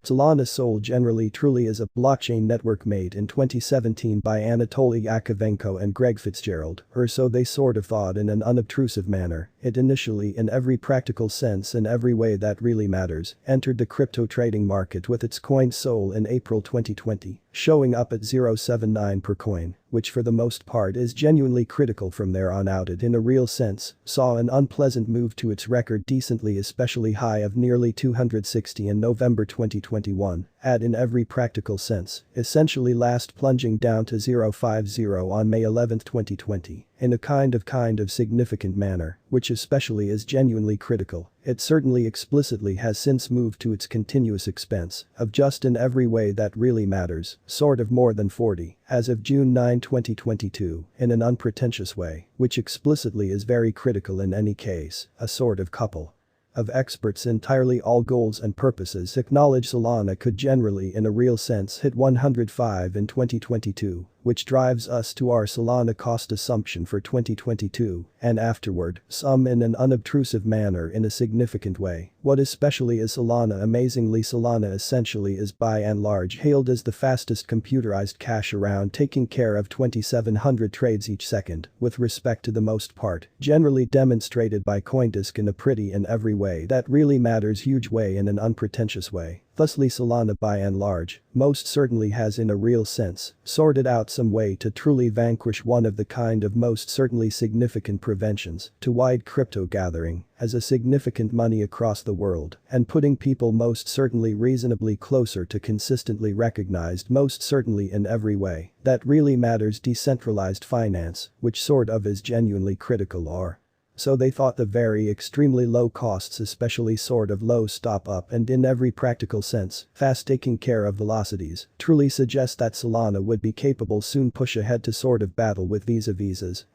Solana Sol generally truly is a blockchain network made in 2017 by Anatoly Yakovenko and Greg Fitzgerald, or so they sort of thought in an unobtrusive manner. It initially, in every practical sense and every way that really matters, entered the crypto trading market with its coin Sol in April 2020, showing up at 0.79 per coin, which for the most part is genuinely critical. From there on out it in a real sense saw an unpleasant move to its record decently especially high of nearly 260 in November 2021, at in every practical sense, essentially last plunging down to 0.50 on May 11, 2020, in a kind of significant manner, which especially is genuinely critical. It certainly explicitly has since moved to its continuous expense of just in every way that really matters, sort of more than 40, as of June 9, 2022, in an unpretentious way, which explicitly is very critical in any case, a sort of couple of experts entirely all goals and purposes acknowledge Solana could generally in a real sense hit 105 in 2022, which drives us to our Solana cost assumption for 2022, and afterward, some in an unobtrusive manner in a significant way. What especially is Solana amazingly Solana essentially is by and large hailed as the fastest computerized cash around taking care of 2700 trades each second, with respect to the most part, generally demonstrated by Coindesk in a pretty in every way that really matters huge way in an unpretentious way. Thusly Solana by and large, most certainly has in a real sense, sorted out some way to truly vanquish one of the kind of most certainly significant preventions to wide crypto gathering, as a significant money across the world, and putting people most certainly reasonably closer to consistently recognized most certainly in every way, that really matters decentralized finance, which sort of is genuinely critical or so they thought the very extremely low costs especially sort of low stop up and in every practical sense, fast taking care of velocities, truly suggest that Solana would be capable soon push ahead to sort of battle with Visa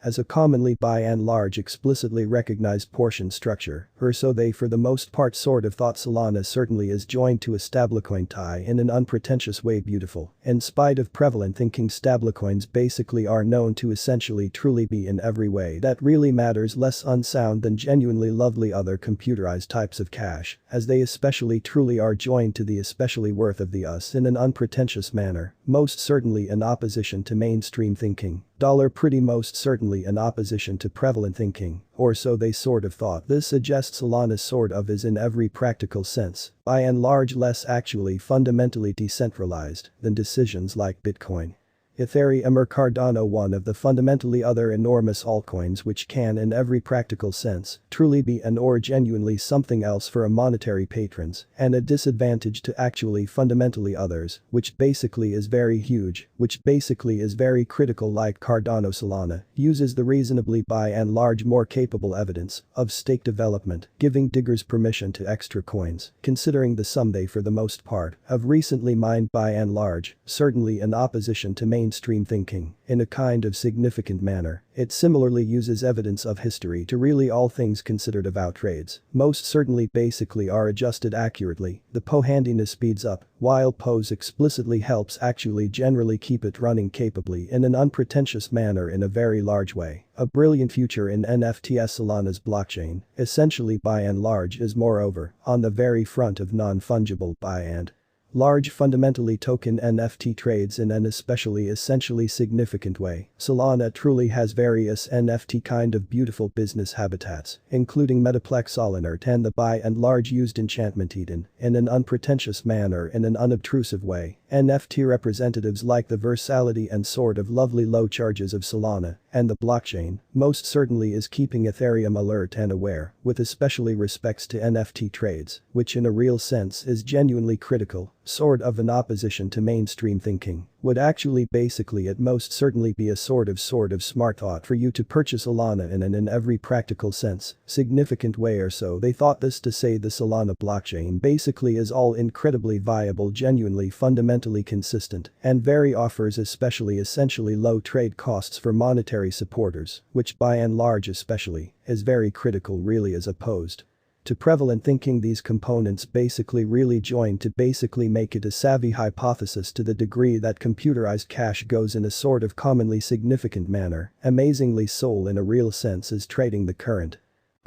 as a commonly by and large explicitly recognized portion structure, or so they for the most part sort of thought. Solana certainly is joined to a stablecoin tie in an unpretentious way beautiful, in spite of prevalent thinking stablecoins basically are known to essentially truly be in every way that really matters less unsound than genuinely lovely other computerized types of cash, as they especially truly are joined to the especially worth of the us in an unpretentious manner, most certainly in opposition to mainstream thinking. Pretty most certainly in opposition to prevalent thinking, or so they sort of thought. This suggests Solana sort of is in every practical sense, by and large less actually fundamentally decentralized than decisions like Bitcoin, Ethereum or Cardano, one of the fundamentally other enormous altcoins which can in every practical sense truly be an or genuinely something else for a monetary patrons and a disadvantage to actually fundamentally others, which basically is very huge, which basically is very critical like Cardano. Solana uses the reasonably by and large more capable evidence of stake development, giving diggers permission to extra coins, considering the sum they for the most part have recently mined by and large, certainly in opposition to mainstream thinking, in a kind of significant manner. It similarly uses evidence of history to really all things considered about trades, most certainly basically are adjusted accurately. The PO handiness speeds up, while POS explicitly helps actually generally keep it running capably in an unpretentious manner in a very large way. A brilliant future in NFTs. Solana's blockchain, essentially by and large is moreover, on the very front of non-fungible by and large fundamentally token NFT trades in an especially essentially significant way. Solana truly has various NFT kind of beautiful business habitats, including Metaplex Solanart and the by and large used enchantment Eden, in an unpretentious manner in an unobtrusive way. NFT representatives like the versatility and sort of lovely low charges of Solana, and the blockchain, most certainly is keeping Ethereum alert and aware, with especially respects to NFT trades, which in a real sense is genuinely critical, sort of in opposition to mainstream thinking, would actually basically at most certainly be a sort of smart thought for you to purchase Solana in an in every practical sense, significant way or so. They thought this to say the Solana blockchain basically is all incredibly viable, genuinely fundamentally consistent, and very offers especially essentially low trade costs for monetary supporters, which by and large especially, is very critical really as opposed to prevalent thinking. These components basically really join to basically make it a savvy hypothesis to the degree that computerized cash goes in a sort of commonly significant manner. Amazingly Sol in a real sense is trading the current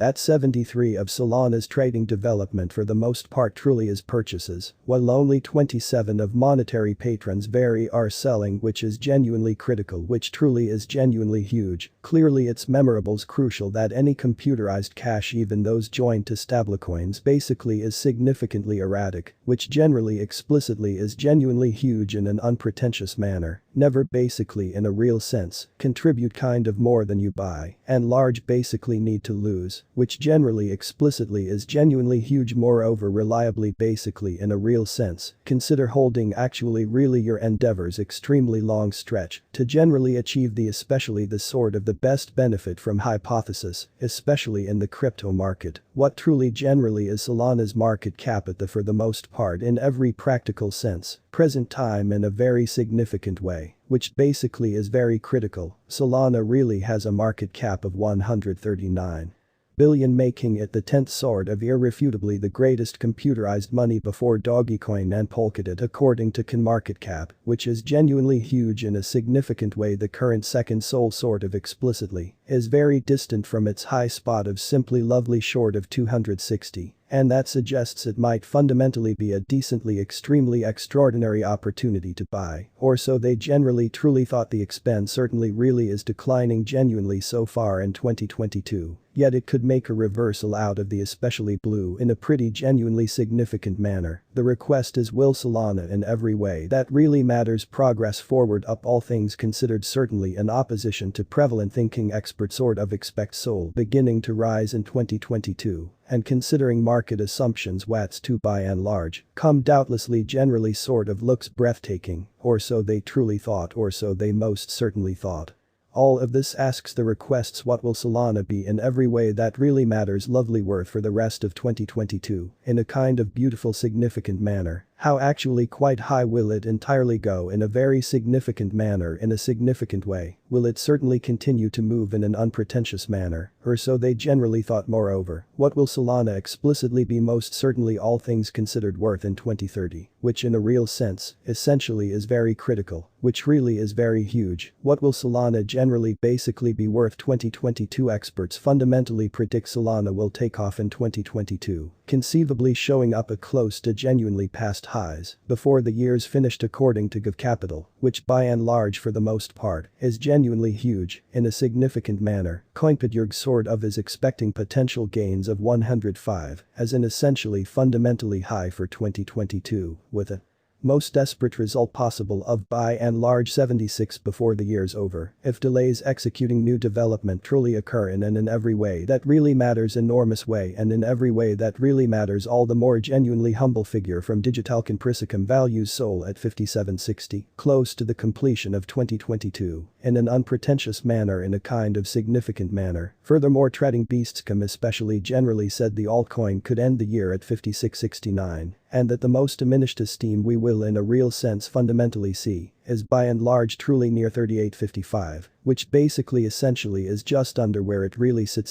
At 73 of Solana's trading development for the most part truly is purchases, while only 27 of monetary patrons are selling, which is genuinely critical, which truly is genuinely huge. Clearly it's memorables crucial that any computerized cash, even those joined to stablecoins, basically is significantly erratic, which generally explicitly is genuinely huge in an unpretentious manner, never basically in a real sense, contribute kind of more than you buy, and large basically need to lose, which generally explicitly is genuinely huge, moreover reliably basically in a real sense, consider holding actually really your endeavors extremely long stretch to generally achieve the especially the sort of the best benefit from hypothesis, especially in the crypto market. What truly generally is Solana's market cap at the for the most part in every practical sense, present time in a very significant way, which basically is very critical. Solana really has a market cap of 139 billion, making it the 10th sort of irrefutably the greatest computerized money before Dogecoin and Polkadot according to CoinMarketCap, which is genuinely huge in a significant way. The current second sort of explicitly is very distant from its high spot of simply lovely short of 260. And that suggests it might fundamentally be a decently extremely extraordinary opportunity to buy, or so they generally truly thought. The expense certainly really is declining genuinely so far in 2022, yet it could make a reversal out of the especially blue in a pretty genuinely significant manner. The request is, will Solana in every way that really matters progress forward up, all things considered certainly in opposition to prevalent thinking experts sort of expect Sol beginning to rise in 2022. And considering market assumptions Watts to by and large, doubtlessly generally sort of looks breathtaking, or so they truly thought, or so they most certainly thought. All of this asks the requests, what will Solana be in every way that really matters lovely worth for the rest of 2022 in a kind of beautiful significant manner. How actually quite high will it entirely go in a very significant manner, in a significant way? Will it certainly continue to move in an unpretentious manner, or so they generally thought? Moreover, what will Solana explicitly be most certainly all things considered worth in 2030, which in a real sense, essentially is very critical, which really is very huge. What will Solana generally basically be worth? 2022 experts fundamentally predict Solana will take off in 2022, conceivably showing up at close to genuinely past highs before the year's finished according to Gov Capital, which by and large for the most part is genuinely huge in a significant manner. CoinPitYurg sort of is expecting potential gains of 105 as an essentially fundamentally high for 2022, with a most desperate result possible of by and large 76 before the year's over, if delays executing new development truly occur in every way that really matters enormous way, and in every way that really matters all the more genuinely humble figure from Digitalcoin Prisicum values Sol at 5760, close to the completion of 2022, in an unpretentious manner, in a kind of significant manner. Furthermore, Trading Beastscom especially generally said the altcoin could end the year at 5669. And that the most diminished esteem we will in a real sense fundamentally see is by and large truly near 3855, which basically essentially is just under where it really sits in